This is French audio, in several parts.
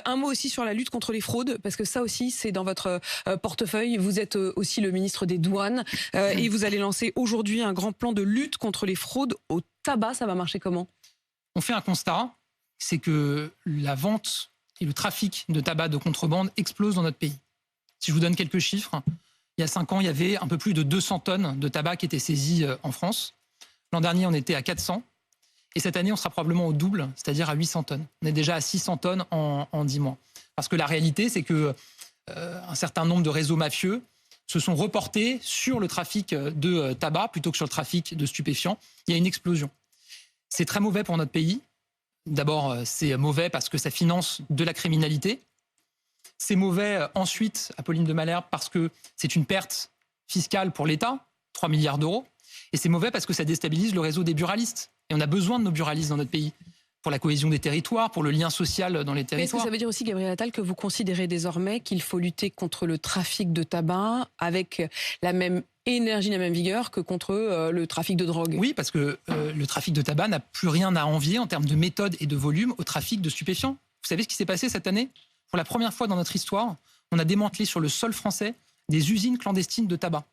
Un mot aussi sur la lutte contre les fraudes, parce que ça aussi, c'est dans votre portefeuille. Vous êtes aussi le ministre des Douanes et vous allez lancer aujourd'hui un grand plan de lutte contre les fraudes au tabac. Ça va marcher comment? On fait un constat, c'est que la vente et le trafic de tabac de contrebande explosent dans notre pays. Si je vous donne quelques chiffres, il y a 5 ans, il y avait un peu plus de 200 tonnes de tabac qui étaient saisies en France. L'an dernier, on était à 400. Et cette année, on sera probablement au double, c'est-à-dire à 800 tonnes. On est déjà à 600 tonnes en 10 mois. Parce que la réalité, c'est que un certain nombre de réseaux mafieux se sont reportés sur le trafic de tabac plutôt que sur le trafic de stupéfiants. Il y a une explosion. C'est très mauvais pour notre pays. D'abord, c'est mauvais parce que ça finance de la criminalité. C'est mauvais ensuite, Apolline de Malherbe, parce que c'est une perte fiscale pour l'État, 3 milliards d'euros. Et c'est mauvais parce que ça déstabilise le réseau des buralistes. Et on a besoin de nos buralistes dans notre pays pour la cohésion des territoires, pour le lien social dans les territoires. Mais est-ce que ça veut dire aussi, Gabriel Attal, que vous considérez désormais qu'il faut lutter contre le trafic de tabac avec la même énergie, la même vigueur que contre le trafic de drogue? Oui, parce que le trafic de tabac n'a plus rien à envier en termes de méthode et de volume au trafic de stupéfiants. Vous savez ce qui s'est passé cette année? Pour la première fois dans notre histoire, on a démantelé sur le sol français des usines clandestines de tabac.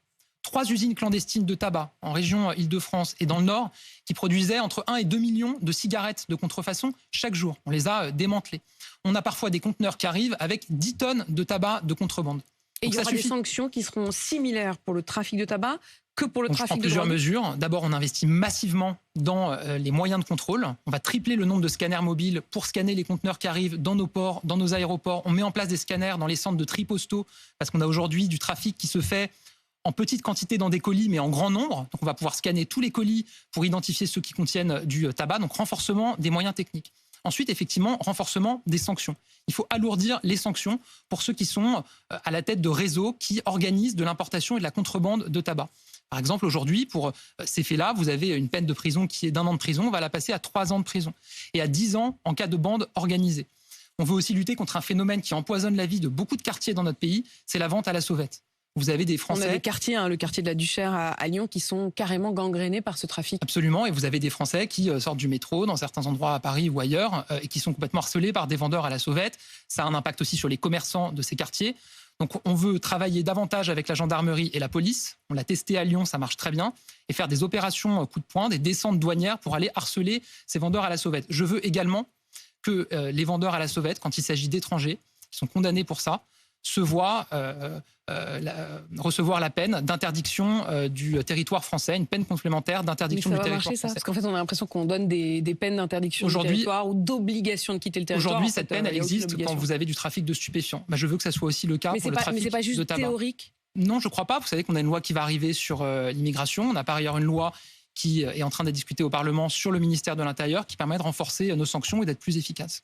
3 usines clandestines de tabac en région Île-de-France et dans le Nord qui produisaient entre 1 et 2 millions de cigarettes de contrefaçon chaque jour. On les a démantelées. On a parfois des conteneurs qui arrivent avec 10 tonnes de tabac de contrebande. Et il y aura des sanctions qui seront similaires pour le trafic de tabac que pour le trafic de drogue. Plusieurs mesures. D'abord, on investit massivement dans les moyens de contrôle. On va tripler le nombre de scanners mobiles pour scanner les conteneurs qui arrivent dans nos ports, dans nos aéroports. On met en place des scanners dans les centres de tri postaux parce qu'on a aujourd'hui du trafic qui se fait en petite quantité dans des colis, mais en grand nombre. Donc on va pouvoir scanner tous les colis pour identifier ceux qui contiennent du tabac. Donc renforcement des moyens techniques. Ensuite, effectivement, renforcement des sanctions. Il faut alourdir les sanctions pour ceux qui sont à la tête de réseaux qui organisent de l'importation et de la contrebande de tabac. Par exemple, aujourd'hui, pour ces faits-là, vous avez une peine de prison qui est d'1 an de prison. On va la passer à 3 ans de prison et à 10 ans en cas de bande organisée. On veut aussi lutter contre un phénomène qui empoisonne la vie de beaucoup de quartiers dans notre pays, c'est la vente à la sauvette. Vous avez des Français... On a des quartiers, le quartier de la Duchère à Lyon, qui sont carrément gangrénés par ce trafic. Absolument, et vous avez des Français qui sortent du métro dans certains endroits à Paris ou ailleurs et qui sont complètement harcelés par des vendeurs à la sauvette. Ça a un impact aussi sur les commerçants de ces quartiers. Donc on veut travailler davantage avec la gendarmerie et la police. On l'a testé à Lyon, ça marche très bien. Et faire des opérations coup de poing, des descentes douanières pour aller harceler ces vendeurs à la sauvette. Je veux également que les vendeurs à la sauvette, quand il s'agit d'étrangers, qui sont condamnés pour ça, se voient recevoir la peine d'interdiction du territoire français, une peine complémentaire d'interdiction du territoire français. Ça, parce qu'en fait, on a l'impression qu'on donne des peines d'interdiction du territoire ou d'obligation de quitter le territoire. Aujourd'hui, cette peine, elle existe quand vous avez du trafic de stupéfiants. Je veux que ça soit aussi le cas pour le trafic de tabac. Mais c'est pas juste théorique? Non, je ne crois pas. Vous savez qu'on a une loi qui va arriver sur l'immigration. On a par ailleurs une loi qui est en train d'être discutée au Parlement sur le ministère de l'Intérieur qui permet de renforcer nos sanctions et d'être plus efficaces.